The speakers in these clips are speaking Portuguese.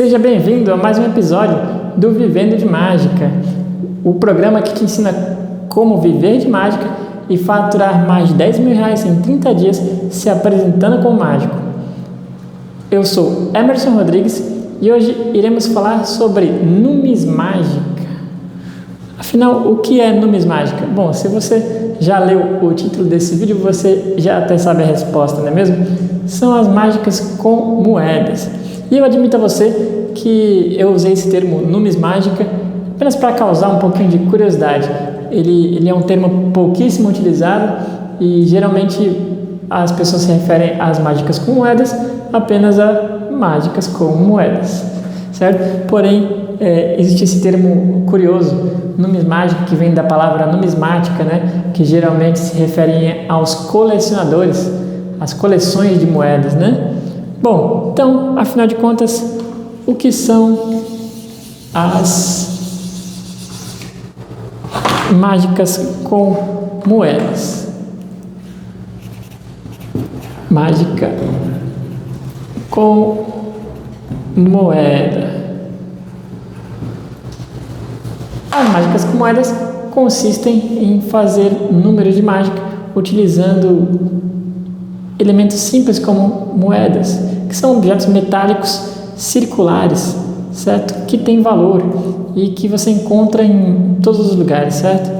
Seja bem-vindo a mais um episódio do Vivendo de Mágica, o programa que te ensina como viver de mágica e faturar mais de R$10 mil em 30 dias se apresentando como mágico. Eu sou Emerson Rodrigues e hoje iremos falar sobre numismágica. Afinal, o que é numismágica? Bom, se você já leu o título desse vídeo, você já até sabe a resposta, não é mesmo? São as mágicas com moedas. E eu admito a você que eu usei esse termo numismágica apenas para causar um pouquinho de curiosidade. Ele é um termo pouquíssimo utilizado e geralmente as pessoas se referem às mágicas com moedas apenas a mágicas com moedas, certo? Porém, existe esse termo curioso, numismágica, que vem da palavra numismática, né? Que geralmente se referem aos colecionadores, às coleções de moedas, né? Bom, então, afinal de contas, o que são as mágicas com moedas? Mágica com moeda. As mágicas com moedas consistem em fazer números de mágica utilizando elementos simples como moedas, que são objetos metálicos circulares, certo? Que têm valor e que você encontra em todos os lugares, certo?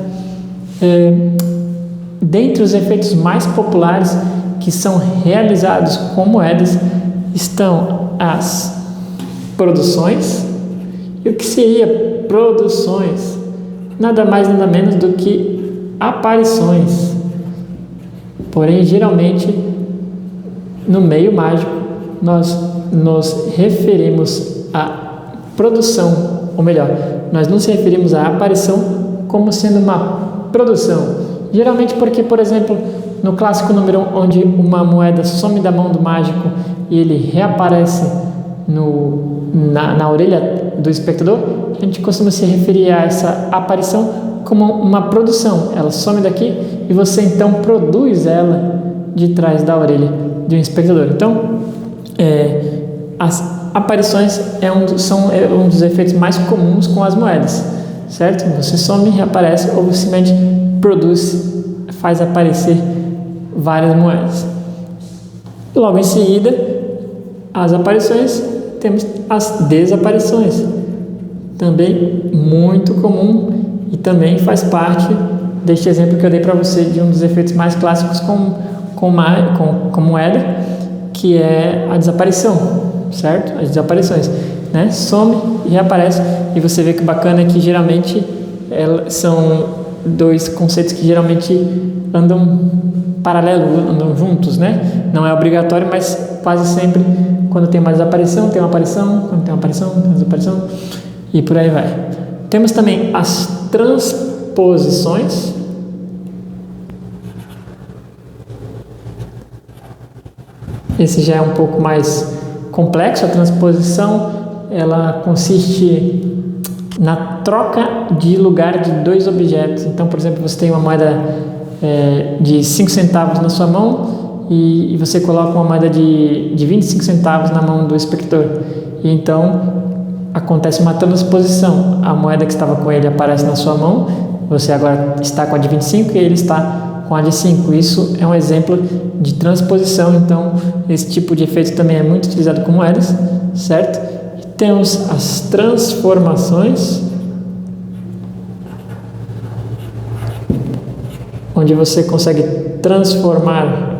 Dentre os efeitos mais populares que são realizados com moedas estão as produções. E o que seria produções? Nada mais nada menos do que aparições. Porém, geralmente, no meio mágico, nós nos referimos à produção, ou melhor, nós não nos referimos à aparição como sendo uma produção. Geralmente porque, por exemplo, no clássico número 1, onde uma moeda some da mão do mágico e ele reaparece na orelha do espectador, a gente costuma se referir a essa aparição como uma produção. Ela some daqui e você então produz ela de trás da orelha de um espectador. Então, as aparições são um dos efeitos mais comuns com as moedas, certo? Você some, reaparece ou simplesmente faz aparecer várias moedas. Logo em seguida, as aparições, temos as desaparições, também muito comum e também faz parte deste exemplo que eu dei para você de um dos efeitos mais clássicos com moeda, que é a desaparição, certo? As desaparições, né? Some e reaparece, e você vê que bacana é que geralmente são dois conceitos que geralmente andam paralelo, andam juntos, né? Não é obrigatório, mas quase sempre quando tem uma desaparição, tem uma aparição, quando tem uma aparição, tem uma desaparição, e por aí vai. Temos também as transposições. Esse já é um pouco mais complexo. A transposição, ela consiste na troca de lugar de dois objetos. Então, por exemplo, você tem uma moeda de 5 centavos na sua mão e você coloca uma moeda de 25 centavos na mão do espectador. E então, acontece uma transposição. A moeda que estava com ele aparece na sua mão, você agora está com a de 25 e ele está com a de 5. Isso é um exemplo de transposição. Então, esse tipo de efeito também é muito utilizado com moedas, certo? E temos as transformações, onde você consegue transformar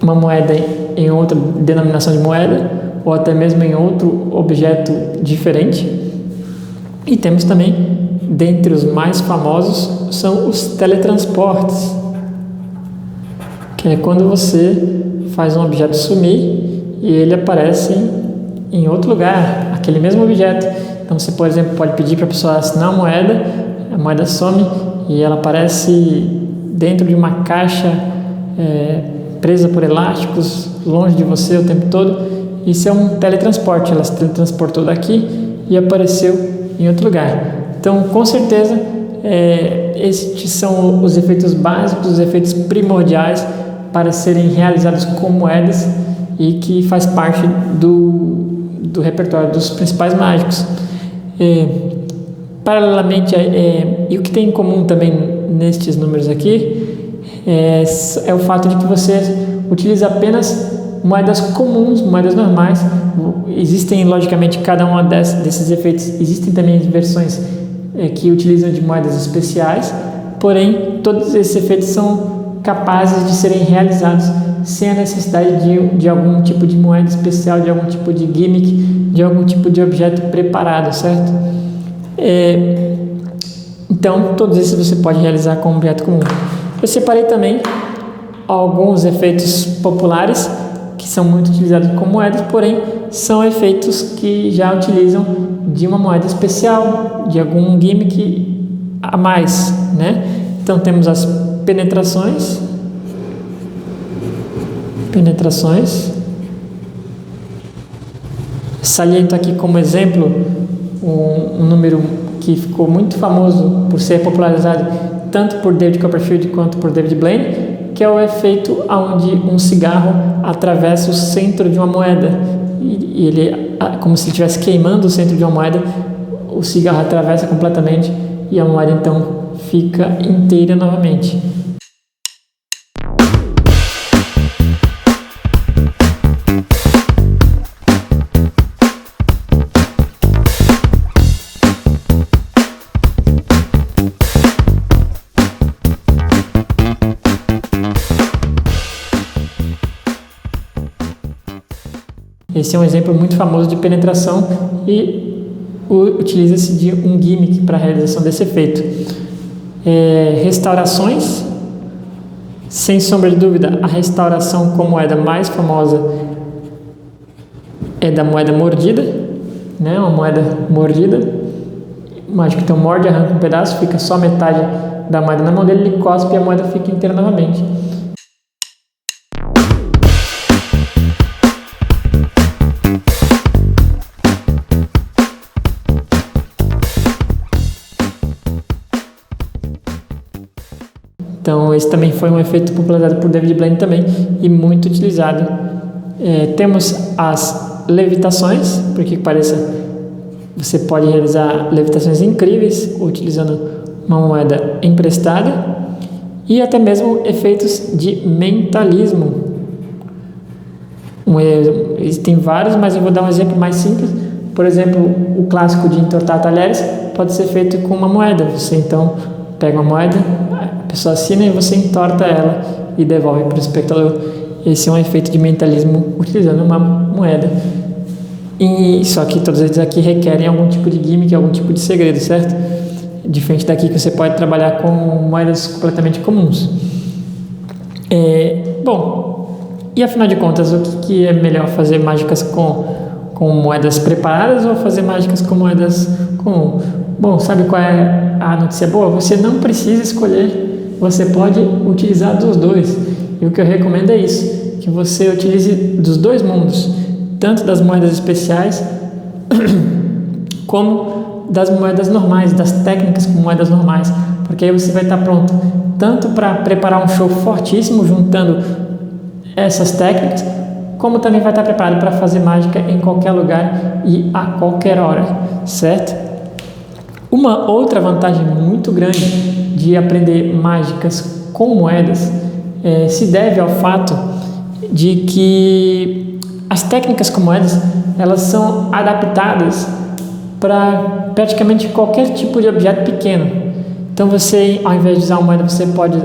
uma moeda em outra denominação de moeda, ou até mesmo em outro objeto diferente. E temos também, dentre os mais famosos, são os teletransportes, que é quando você faz um objeto sumir e ele aparece em outro lugar, aquele mesmo objeto. Então você, por exemplo, pode pedir para a pessoa assinar a moeda some e ela aparece dentro de uma caixa presa por elásticos, longe de você o tempo todo. Isso é um teletransporte, ela se teletransportou daqui e apareceu em outro lugar. Então, com certeza, estes são os efeitos básicos, os efeitos primordiais para serem realizados com moedas e que faz parte do repertório dos principais mágicos. Paralelamente, e o que tem em comum também nestes números aqui é o fato de que você utiliza apenas moedas comuns, moedas normais. Existem, logicamente, cada um desses efeitos, existem também versões que utilizam de moedas especiais, porém, todos esses efeitos são capazes de serem realizados sem a necessidade de algum tipo de moeda especial, de algum tipo de gimmick, de algum tipo de objeto preparado, certo? Então, todos esses você pode realizar com um objeto comum. Eu separei também alguns efeitos populares que são muito utilizados com moedas, porém são efeitos que já utilizam de uma moeda especial, de algum gimmick a mais, né? Então temos as penetrações. Saliento aqui como exemplo um número que ficou muito famoso por ser popularizado tanto por David Copperfield quanto por David Blaine, que é o efeito onde um cigarro atravessa o centro de uma moeda e ele, como se ele estivesse queimando o centro de uma moeda, o cigarro atravessa completamente e a moeda então fica inteira novamente. Esse é um exemplo muito famoso de penetração e utiliza-se de um gimmick para a realização desse efeito. Restaurações, sem sombra de dúvida, a restauração com moeda mais famosa é da moeda mordida, né? Uma moeda mordida, o mágico então morde, arranca um pedaço, fica só metade da moeda na mão dele, ele cospe e a moeda fica inteira novamente. Então, esse também foi um efeito popularizado por David Blaine também e muito utilizado. Temos as levitações, por que pareça, você pode realizar levitações incríveis utilizando uma moeda emprestada e até mesmo efeitos de mentalismo. Existem vários, mas eu vou dar um exemplo mais simples. Por exemplo, o clássico de entortar talheres pode ser feito com uma moeda. Você então pega uma moeda, a pessoa assina e você entorta ela e devolve para o espectador. Esse é um efeito de mentalismo utilizando uma moeda. Só que todos eles aqui requerem algum tipo de gimmick, algum tipo de segredo, certo? Diferente daqui que você pode trabalhar com moedas completamente comuns. E afinal de contas, o que é melhor, fazer mágicas com moedas preparadas ou fazer mágicas com moedas com... Bom, sabe qual é a notícia boa? Você não precisa escolher, você pode utilizar dos dois. E o que eu recomendo é isso, que você utilize dos dois mundos, tanto das moedas especiais como das moedas normais, das técnicas com moedas normais, porque aí você vai estar pronto tanto para preparar um show fortíssimo juntando essas técnicas, como também vai estar preparado para fazer mágica em qualquer lugar e a qualquer hora, certo? Uma outra vantagem muito grande de aprender mágicas com moedas se deve ao fato de que as técnicas com moedas, elas são adaptadas para praticamente qualquer tipo de objeto pequeno. Então você, ao invés de usar uma moeda, você pode,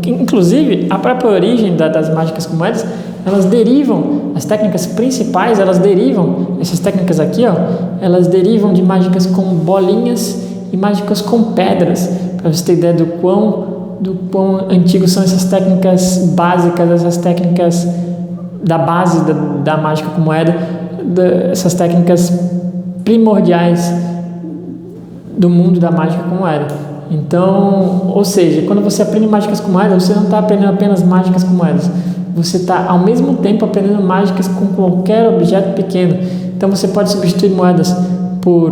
inclusive a própria origem das mágicas com moedas, elas derivam, as técnicas principais, elas derivam, essas técnicas aqui, elas derivam de mágicas com bolinhas e mágicas com pedras, para você ter ideia do quão antigos são essas técnicas básicas, essas técnicas da base da mágica com moeda, essas técnicas primordiais do mundo da mágica com moeda. Então, ou seja, quando você aprende mágicas com moeda, você não está aprendendo apenas mágicas com moedas, você está ao mesmo tempo aprendendo mágicas com qualquer objeto pequeno. Então você pode substituir moedas por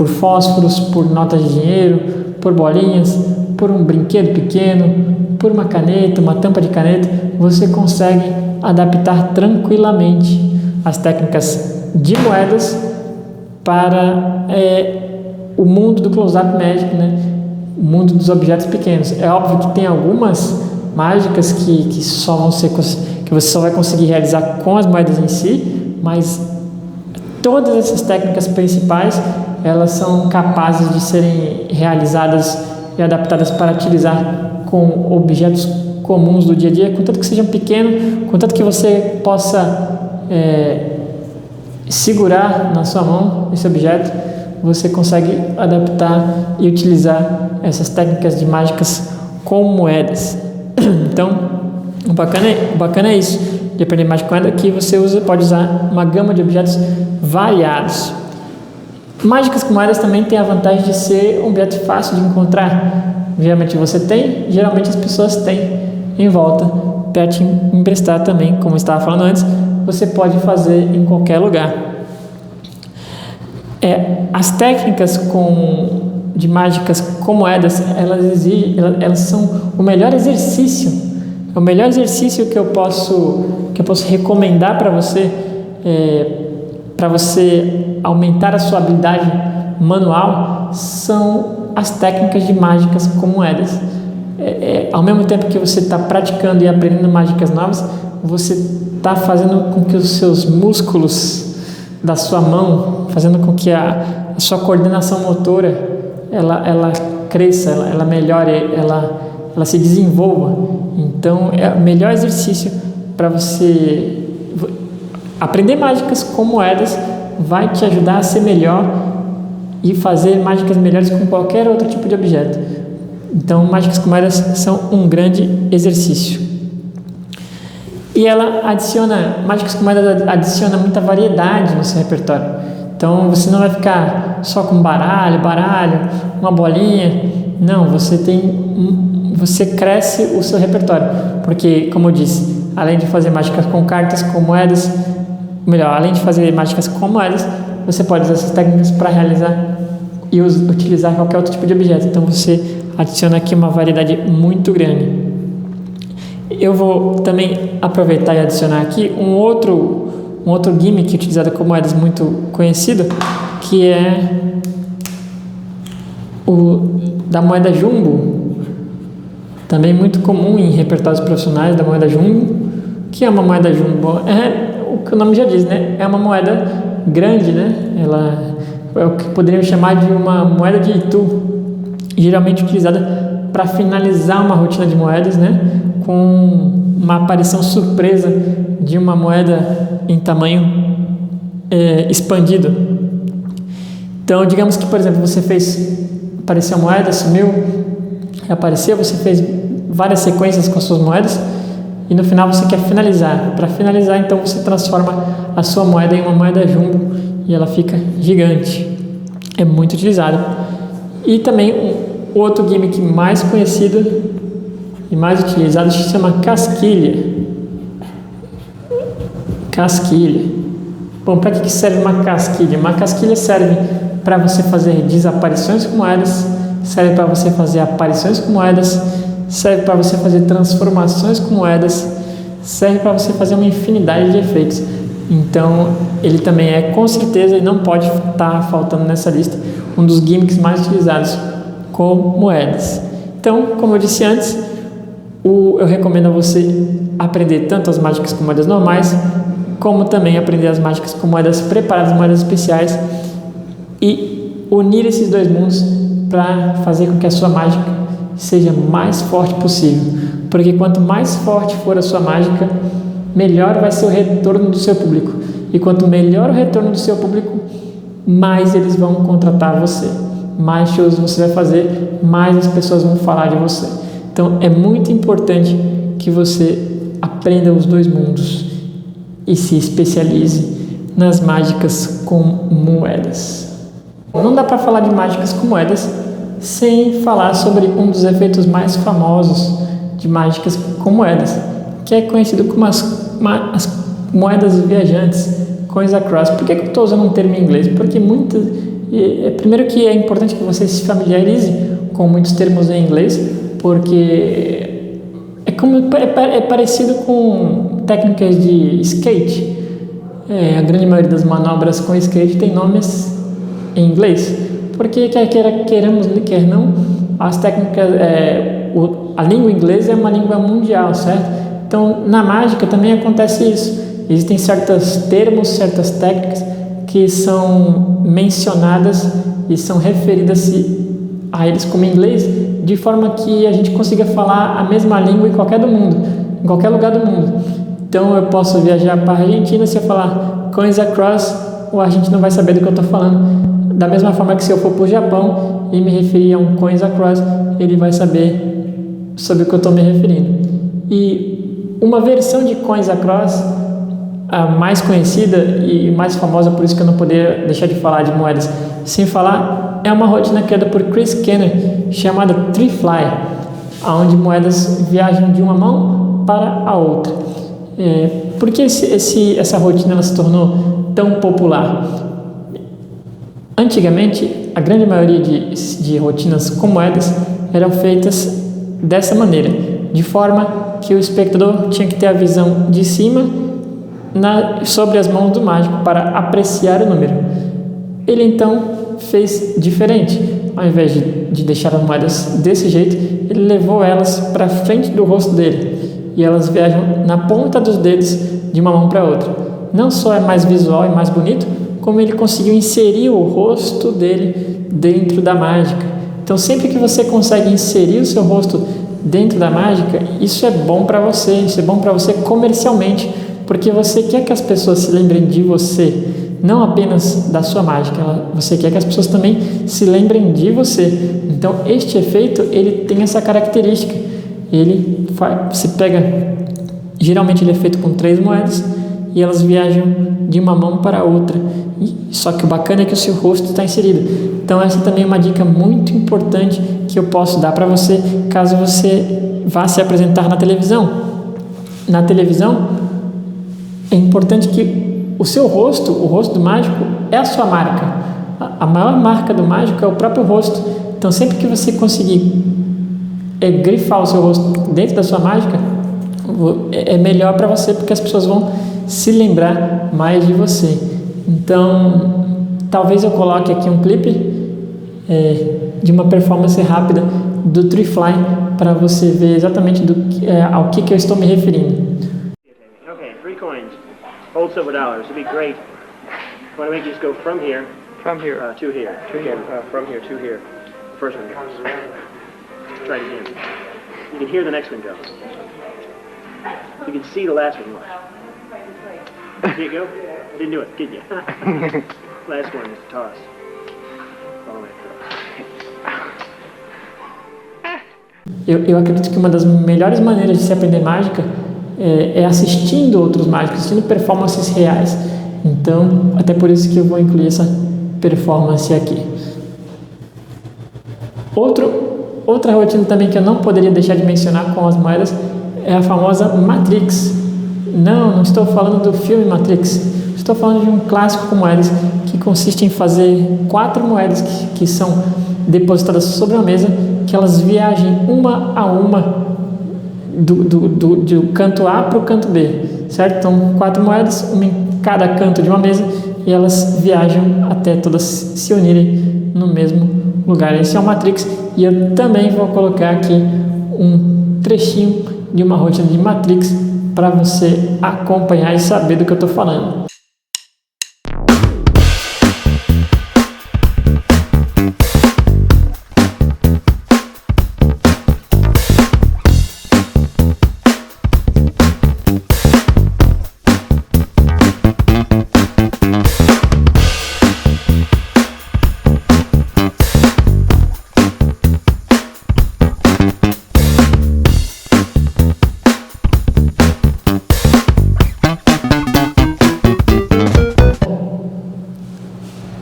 fósforos, por notas de dinheiro, por bolinhas, por um brinquedo pequeno, por uma caneta, uma tampa de caneta. Você consegue adaptar tranquilamente as técnicas de moedas para o mundo do Close-Up Magic, né? O mundo dos objetos pequenos. É óbvio que tem algumas mágicas que você só vai conseguir realizar com as moedas em si, mas todas essas técnicas principais, elas são capazes de serem realizadas e adaptadas para utilizar com objetos comuns do dia a dia, contanto que sejam pequenos, contanto que você possa segurar na sua mão esse objeto, você consegue adaptar e utilizar essas técnicas de mágicas com moedas. Então, o bacana é isso, de aprender mágica com moeda, que você pode usar uma gama de objetos variados. Mágicas com moedas também tem a vantagem de ser um objeto fácil de encontrar. Geralmente você tem, geralmente as pessoas têm em volta para te emprestar também, como eu estava falando antes, você pode fazer em qualquer lugar. As técnicas de mágicas com moedas, elas são o melhor exercício. É o melhor exercício que eu posso recomendar para você aumentar a sua habilidade manual, são as técnicas de mágicas com moedas. Ao mesmo tempo que você está praticando e aprendendo mágicas novas, você está fazendo com que os seus músculos da sua mão, fazendo com que a sua coordenação motora ela cresça, ela melhore, ela se desenvolva. Então é o melhor exercício para você aprender mágicas com moedas, vai te ajudar a ser melhor e fazer mágicas melhores com qualquer outro tipo de objeto. Então mágicas com moedas são um grande exercício. E mágicas com moedas adiciona muita variedade no seu repertório. Então você não vai ficar só com baralho, uma bolinha. Não, você cresce o seu repertório. Porque, como eu disse, além de fazer mágicas com cartas, com moedas, além de fazer mágicas com moedas, você pode usar essas técnicas para realizar e utilizar qualquer outro tipo de objeto. Então você adiciona aqui uma variedade muito grande. Eu vou também aproveitar e adicionar aqui um outro gimmick utilizado com moedas muito conhecido, que é o da moeda jumbo, também muito comum em repertórios profissionais, da moeda jumbo. Que é uma moeda jumbo? O que o nome já diz, né? É uma moeda grande, né? Ela é o que poderíamos chamar de uma moeda de Itu, geralmente utilizada para finalizar uma rotina de moedas, né? Com uma aparição surpresa de uma moeda em tamanho expandido. Então, digamos que, por exemplo, você apareceu a moeda, sumiu, reapareceu, você fez várias sequências com as suas moedas e no final você quer finalizar. Para finalizar, então, você transforma a sua moeda em uma moeda jumbo e ela fica gigante. É muito utilizado. E também outro gimmick mais conhecido e mais utilizado se chama casquilha. Bom, para que serve uma casquilha? Uma casquilha serve para você fazer desaparições com moedas, serve para você fazer aparições com moedas, serve para você fazer transformações com moedas, serve para você fazer uma infinidade de efeitos. Então, ele também com certeza, e não pode estar faltando nessa lista, um dos gimmicks mais utilizados com moedas. Então, como eu disse antes, eu recomendo a você aprender tanto as mágicas com moedas normais, como também aprender as mágicas com moedas preparadas, moedas especiais, e unir esses dois mundos para fazer com que a sua mágica seja mais forte possível. Porque quanto mais forte for a sua mágica, melhor vai ser o retorno do seu público. E quanto melhor o retorno do seu público, mais eles vão contratar você. Mais shows você vai fazer, mais as pessoas vão falar de você. Então é muito importante que você aprenda os dois mundos e se especialize nas mágicas com moedas. Não dá para falar de mágicas com moedas sem falar sobre um dos efeitos mais famosos de mágicas com moedas, que é conhecido como as moedas viajantes, coins across. Por que eu estou usando um termo em inglês? Porque primeiro que é importante que você se familiarize com muitos termos em inglês, porque é parecido com técnicas de skate. A grande maioria das manobras com skate tem nomes em inglês, porque queiramos quer não, as técnicas, a língua inglesa é uma língua mundial, certo? Então, na mágica também acontece isso. Existem certos termos, certas técnicas que são mencionadas e são referidas a eles como inglês, de forma que a gente consiga falar a mesma língua em qualquer lugar do mundo. Então, eu posso viajar para a Argentina, se eu falar coins across, o argentino vai saber do que eu estou falando. Da mesma forma que se eu for para o Japão e me referir a um coins across, ele vai saber sobre o que eu estou me referindo. E uma versão de coins across, a mais conhecida e mais famosa, por isso que eu não poderia deixar de falar de moedas sem falar, é uma rotina criada por Chris Kenner, chamada Tree Fly, onde moedas viajam de uma mão para a outra. Por que essa rotina ela se tornou tão popular? Antigamente, a grande maioria de rotinas com moedas eram feitas dessa maneira, de forma que o espectador tinha que ter a visão de cima sobre as mãos do mágico para apreciar o número. Ele então fez diferente. Ao invés de deixar as moedas desse jeito, ele levou elas para frente do rosto dele e elas viajam na ponta dos dedos de uma mão para outra. Não só é mais visual e mais bonito, como ele conseguiu inserir o rosto dele dentro da mágica. Então, sempre que você consegue inserir o seu rosto dentro da mágica, isso é bom para você, isso é bom para você comercialmente, porque você quer que as pessoas se lembrem de você, não apenas da sua mágica, você quer que as pessoas também se lembrem de você. Então, este efeito, ele tem essa característica. Geralmente ele é feito com 3 moedas e elas viajam de uma mão para a outra. Só que o bacana é que o seu rosto está inserido. Então, essa também é uma dica muito importante que eu posso dar para você, caso você vá se apresentar na televisão. Na televisão, é importante que o seu rosto, o rosto do mágico, é a sua marca. A maior marca do mágico é o próprio rosto. Então, sempre que você conseguir grifar o seu rosto dentro da sua mágica, é melhor para você, porque as pessoas vão se lembrar mais de você. Então, talvez eu coloque aqui um clipe de uma performance rápida do Tree Fly para você ver exatamente ao que eu estou me referindo. Okay, 3 coins. Old silver dollars. It'd be great. I want to make you just go from here. From here. To here. To here. From here to here. First one. Try it again. You can hear the next one go. You can see the last one go. See it go? Didn't do it, did you? Last one is the toss. All the way across. Eu acredito que uma das melhores maneiras de se aprender mágica é assistindo outros mágicos, assistindo performances reais. Então, até por isso que eu vou incluir essa performance aqui. Outra rotina também que eu não poderia deixar de mencionar com as moedas é a famosa Matrix. Não estou falando do filme Matrix. Estou falando de um clássico com moedas que consiste em fazer 4 moedas que são depositadas sobre a mesa, que elas viajem uma a uma do canto A para o canto B, certo? Então, 4 moedas, uma em cada canto de uma mesa, e elas viajam até todas se unirem no mesmo lugar. Esse é o Matrix, e eu também vou colocar aqui um trechinho de uma rotina de Matrix para você acompanhar e saber do que eu estou falando.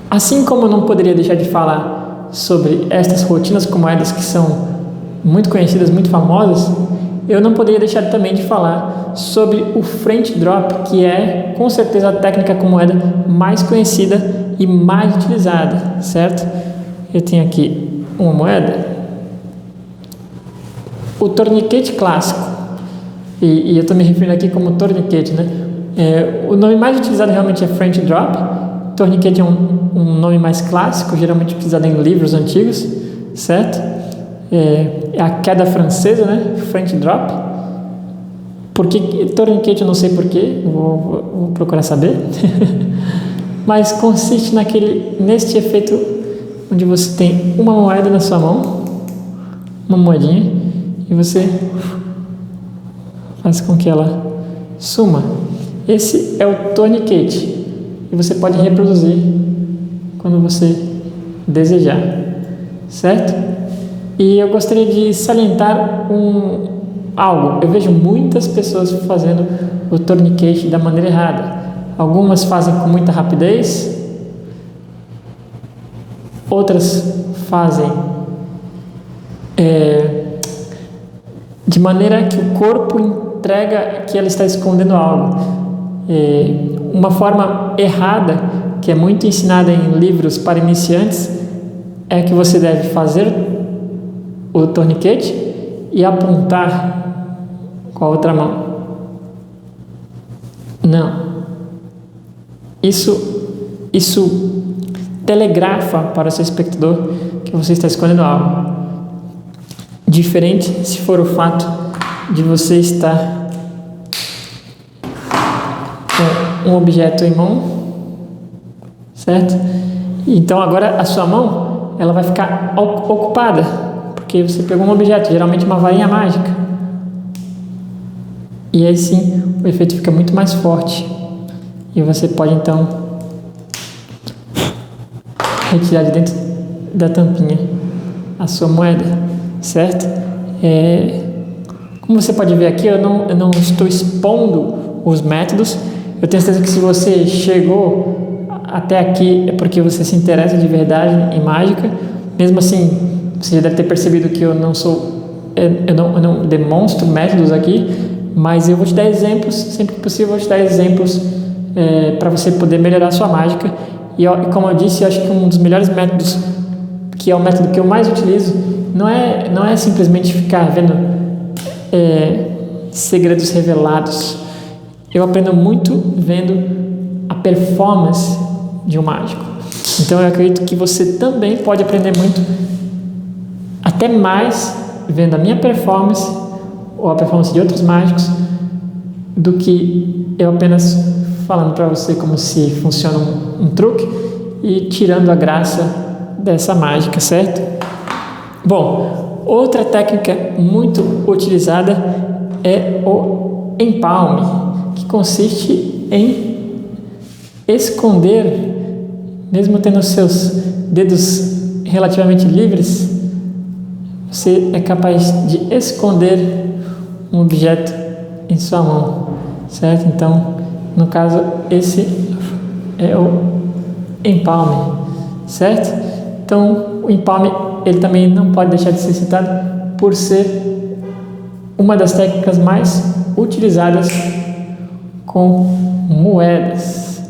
Assim como eu não poderia deixar de falar sobre estas rotinas com moedas que são muito conhecidas, muito famosas, eu não poderia deixar também de falar sobre o French Drop, que é com certeza a técnica com moeda mais conhecida e mais utilizada, certo? Eu tenho aqui uma moeda. O torniquete clássico E eu estou me referindo aqui como tourniquet, né? O nome mais utilizado realmente é French drop. Tourniquet é um nome mais clássico, geralmente utilizado em livros antigos, certo? É a queda francesa, né? French drop. Porque tourniquet eu não sei porquê, vou procurar saber. Mas consiste neste efeito onde você tem uma moeda na sua mão, uma moedinha, e você faz com que ela suma. Esse é o tourniquet. E você pode reproduzir quando você desejar, certo? E eu gostaria de salientar algo. Eu vejo muitas pessoas fazendo o tourniquet da maneira errada. Algumas fazem com muita rapidez, outras fazem de maneira que o corpo entrega que ela está escondendo algo. Uma forma errada, que é muito ensinada em livros para iniciantes, é que você deve fazer o tourniquet e apontar com a outra mão. Não. Isso telegrafa para o seu espectador que você está escondendo algo. Diferente se for o fato de você estar com um objeto em mão, certo? Então agora a sua mão ela vai ficar ocupada, porque você pegou um objeto, geralmente uma varinha mágica. E aí sim o efeito fica muito mais forte. E você pode então retirar de dentro da tampinha a sua moeda, certo? Como você pode ver aqui, eu não estou expondo os métodos. Eu tenho certeza que se você chegou até aqui é porque você se interessa de verdade em mágica. Mesmo assim, você já deve ter percebido que eu não demonstro métodos aqui, mas eu vou te dar exemplos, sempre que possível eu vou te dar exemplos para você poder melhorar a sua mágica. E como eu disse, eu acho que um dos melhores métodos, que é o método que eu mais utilizo, não é simplesmente ficar vendo segredos revelados. Eu aprendo muito vendo a performance de um mágico. Então eu acredito que você também pode aprender muito, até mais, vendo a minha performance ou a performance de outros mágicos, do que eu apenas falando para você como se funciona um truque e tirando a graça dessa mágica, certo? Bom, outra técnica muito utilizada é o empalme, que consiste em esconder, mesmo tendo seus dedos relativamente livres, você é capaz de esconder um objeto em sua mão, certo? Então, no caso, esse é o empalme, certo? Então, o empalme, ele também não pode deixar de ser citado por ser uma das técnicas mais utilizadas com moedas.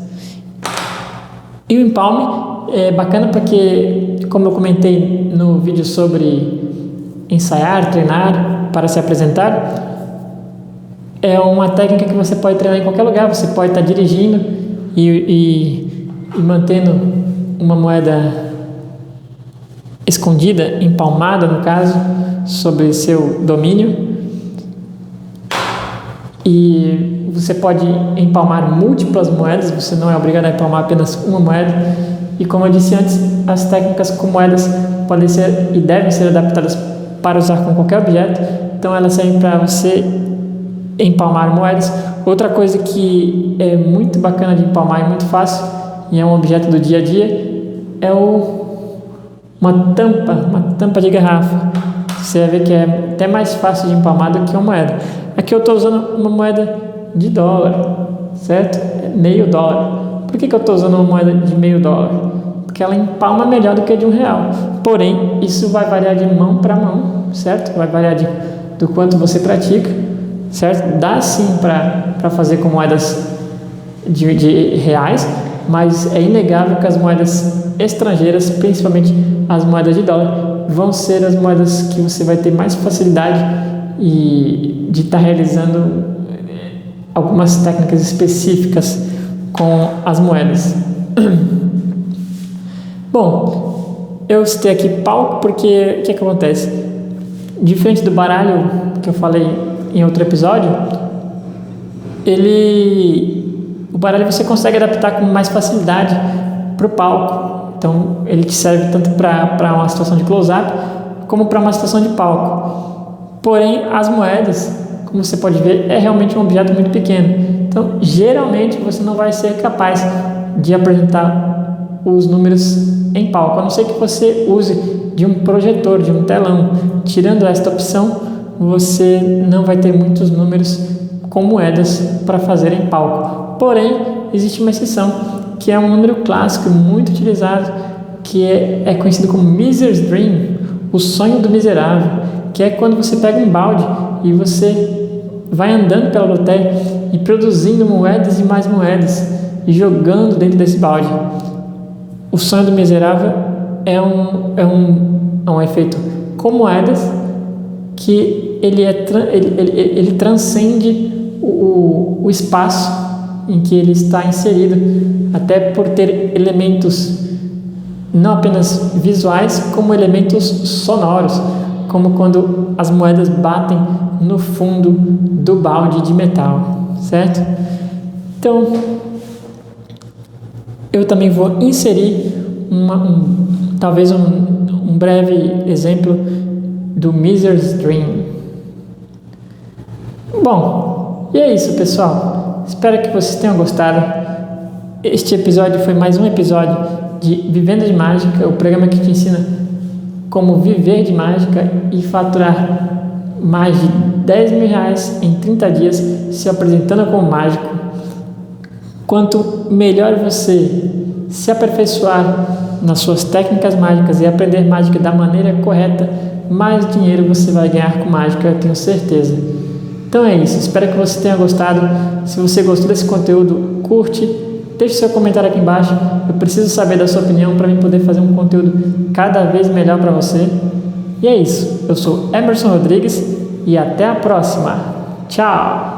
E o empalme é bacana porque, como eu comentei no vídeo sobre ensaiar, treinar para se apresentar, é uma técnica que você pode treinar em qualquer lugar. Você pode estar dirigindo e mantendo uma moeda escondida, empalmada no caso, sobre seu domínio. E você pode empalmar múltiplas moedas, você não é obrigado a empalmar apenas uma moeda. E como eu disse antes, as técnicas com moedas podem ser e devem ser adaptadas para usar com qualquer objeto. Então elas servem para você empalmar moedas. Outra coisa que é muito bacana de empalmar e muito fácil, e é um objeto do dia a dia, é uma tampa de garrafa. Você vai ver que é até mais fácil de empalmar do que uma moeda. Aqui eu estou usando uma moeda de dólar, certo? Meio dólar. Por que eu estou usando uma moeda de meio dólar? Porque ela empalma melhor do que a de R$1. Porém, isso vai variar de mão para mão, certo? Vai variar do quanto você pratica, certo? Dá sim para fazer com moedas de reais, mas é inegável que as moedas estrangeiras, principalmente as moedas de dólar, vão ser as moedas que você vai ter mais facilidade e de estar realizando algumas técnicas específicas com as moedas. Bom, eu citei aqui palco porque o que acontece? Diferente do baralho que eu falei em outro episódio, o baralho você consegue adaptar com mais facilidade para o palco. Então ele te serve tanto para uma situação de close-up como para uma situação de palco. Porém, as moedas, como você pode ver, é realmente um objeto muito pequeno. Então, geralmente você não vai ser capaz de apresentar os números em palco, a não ser que você use de um projetor, de um telão. Tirando esta opção, você não vai ter muitos números com moedas para fazer em palco. Porém, existe uma exceção, que é um número clássico muito utilizado, que é conhecido como Miser's Dream, o sonho do miserável, que é quando você pega um balde e você vai andando pela plateia e produzindo moedas e mais moedas e jogando dentro desse balde. O sonho do miserável é um efeito com moedas que ele transcende o espaço em que ele está inserido, até por ter elementos não apenas visuais, como elementos sonoros, como quando as moedas batem no fundo do balde de metal, certo? Então, eu também vou inserir talvez um breve exemplo do Miser's Dream. Bom, e é isso, pessoal. Espero que vocês tenham gostado. Este episódio foi mais um episódio de Vivendo de Mágica, o programa que te ensina como viver de mágica e faturar mais de R$10.000 em 30 dias se apresentando como mágico. Quanto melhor você se aperfeiçoar nas suas técnicas mágicas e aprender mágica da maneira correta, mais dinheiro você vai ganhar com mágica, eu tenho certeza. Então é isso, espero que você tenha gostado. Se você gostou desse conteúdo, curte, deixe seu comentário aqui embaixo. Eu preciso saber da sua opinião para mim poder fazer um conteúdo cada vez melhor para você. E é isso, eu sou Emerson Rodrigues e até a próxima. Tchau!